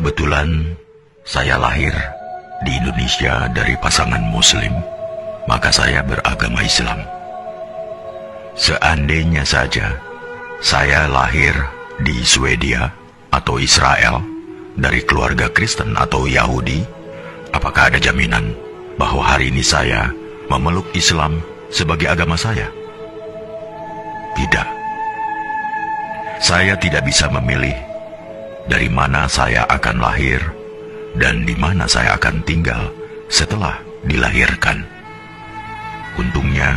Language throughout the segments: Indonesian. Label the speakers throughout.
Speaker 1: Kebetulan saya lahir di Indonesia dari pasangan Muslim, maka saya beragama Islam. Seandainya saja saya lahir di Swedia atau Israel dari keluarga Kristen atau Yahudi, apakah ada jaminan bahwa hari ini saya memeluk Islam sebagai agama saya? Tidak. Saya tidak bisa memilih dari mana saya akan lahir dan di mana saya akan tinggal setelah dilahirkan. Untungnya,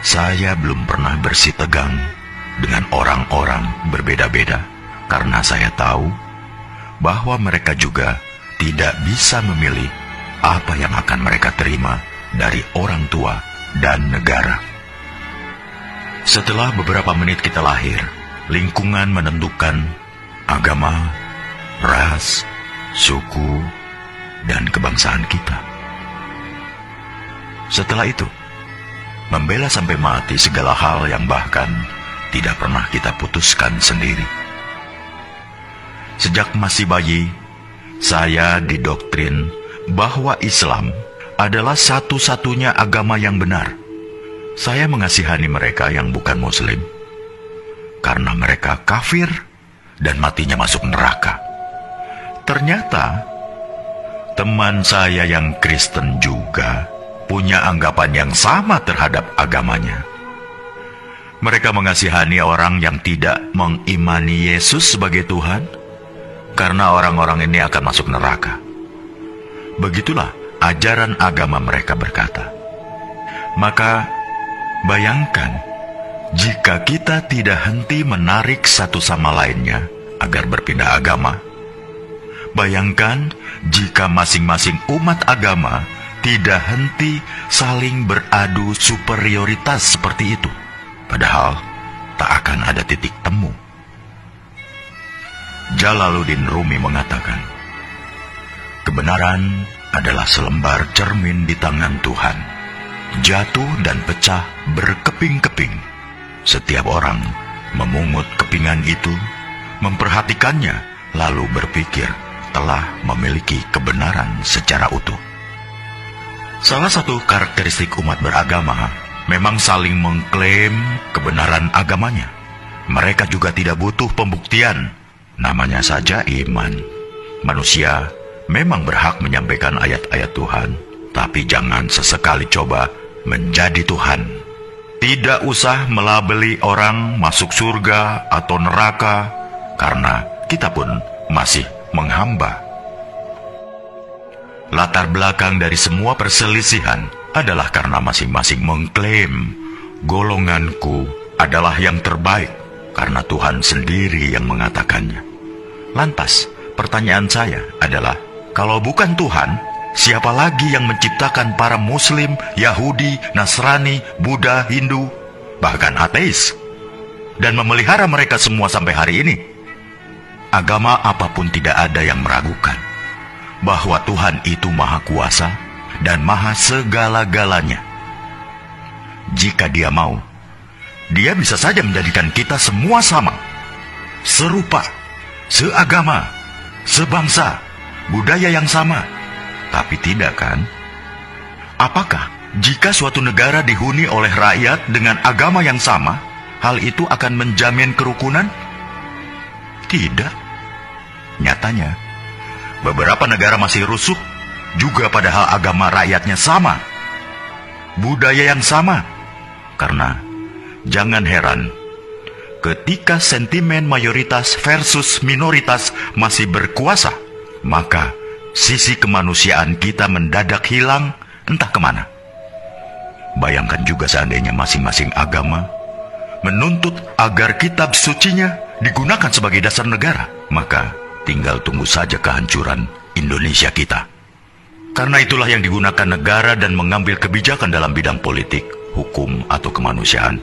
Speaker 1: saya belum pernah bersitegang dengan orang-orang berbeda-beda karena saya tahu bahwa mereka juga tidak bisa memilih apa yang akan mereka terima dari orang tua dan negara. Setelah beberapa menit kita lahir, lingkungan menentukan agama, ras, suku, dan kebangsaan kita. Setelah itu, membela sampai mati segala hal yang bahkan tidak pernah kita putuskan sendiri. Sejak masih bayi, saya didoktrin bahwa Islam adalah satu-satunya agama yang benar. Saya mengasihani mereka yang bukan Muslim, karena mereka kafir dan matinya masuk neraka. Ternyata, teman saya yang Kristen juga punya anggapan yang sama terhadap agamanya. Mereka mengasihani orang yang tidak mengimani Yesus sebagai Tuhan, karena orang-orang ini akan masuk neraka. Begitulah ajaran agama mereka berkata. Maka, bayangkan, jika kita tidak henti menarik satu sama lainnya agar berpindah agama. Bayangkan jika masing-masing umat agama tidak henti saling beradu superioritas seperti itu. Padahal tak akan ada titik temu. Jalaluddin Rumi mengatakan, kebenaran adalah selembar cermin di tangan Tuhan. Jatuh dan pecah berkeping-keping. Setiap orang memungut kepingan itu, memperhatikannya, lalu berpikir telah memiliki kebenaran secara utuh. Salah satu karakteristik umat beragama memang saling mengklaim kebenaran agamanya. Mereka juga tidak butuh pembuktian, namanya saja iman. Manusia memang berhak menyampaikan ayat-ayat Tuhan, tapi jangan sesekali coba menjadi Tuhan. Tidak usah melabeli orang masuk surga atau neraka, karena kita pun masih menghamba. Latar belakang dari semua perselisihan adalah karena masing-masing mengklaim golonganku adalah yang terbaik, karena Tuhan sendiri yang mengatakannya. Lantas, pertanyaan saya adalah, kalau bukan Tuhan, siapa lagi yang menciptakan para Muslim, Yahudi, Nasrani, Buddha, Hindu, bahkan ateis, dan memelihara mereka semua sampai hari ini? Agama apapun tidak ada yang meragukan bahwa Tuhan itu Maha Kuasa dan Maha Segala-galanya. Jika Dia mau, Dia bisa saja menjadikan kita semua sama, serupa, seagama, sebangsa, budaya yang sama. Tapi tidak kan? Apakah jika suatu negara dihuni oleh rakyat dengan agama yang sama, hal itu akan menjamin kerukunan? Tidak. Nyatanya, beberapa negara masih rusuh, juga padahal agama rakyatnya sama, budaya yang sama. Karena, jangan heran, ketika sentimen mayoritas versus minoritas masih berkuasa, maka sisi kemanusiaan kita mendadak hilang entah kemana. Bayangkan juga seandainya masing-masing agama menuntut agar kitab sucinya digunakan sebagai dasar negara, maka tinggal tunggu saja kehancuran Indonesia kita. Karena itulah yang digunakan negara dan mengambil kebijakan dalam bidang politik, hukum, atau kemanusiaan.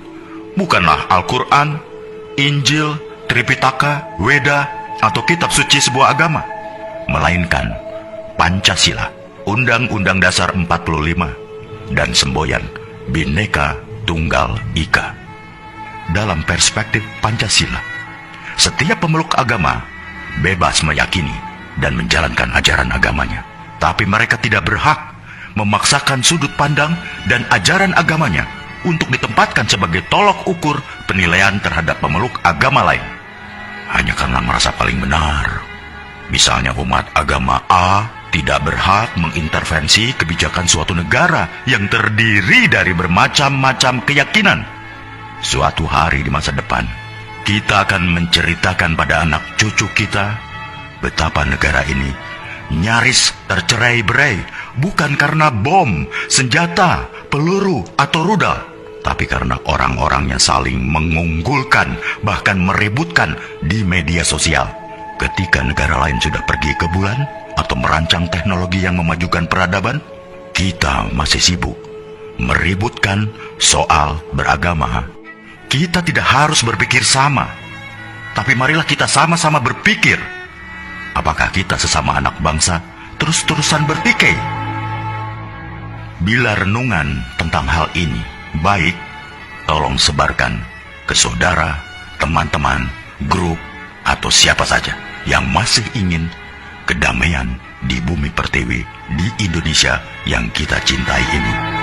Speaker 1: Bukanlah Al-Quran, Injil, Tripitaka, Weda, atau kitab suci sebuah agama, melainkan Pancasila, Undang-Undang Dasar 45, dan semboyan Bhinneka Tunggal Ika. Dalam perspektif Pancasila, setiap pemeluk agama bebas meyakini dan menjalankan ajaran agamanya. Tapi mereka tidak berhak memaksakan sudut pandang dan ajaran agamanya untuk ditempatkan sebagai tolok ukur penilaian terhadap pemeluk agama lain. Hanya karena merasa paling benar. Misalnya umat agama A tidak berhak mengintervensi kebijakan suatu negara yang terdiri dari bermacam-macam keyakinan. Suatu hari di masa depan, kita akan menceritakan pada anak cucu kita betapa negara ini nyaris tercerai-berai bukan karena bom, senjata, peluru, atau rudal, tapi karena orang-orang yang saling mengunggulkan, bahkan meributkan di media sosial. Ketika negara lain sudah pergi ke bulan atau merancang teknologi yang memajukan peradaban, kita masih sibuk meributkan soal beragama. Kita tidak harus berpikir sama, tapi marilah kita sama-sama berpikir. Apakah kita sesama anak bangsa terus-terusan bertikai? Bila renungan tentang hal ini baik, tolong sebarkan ke saudara, teman-teman, grup, atau siapa saja yang masih ingin kedamaian di bumi pertiwi di Indonesia yang kita cintai ini.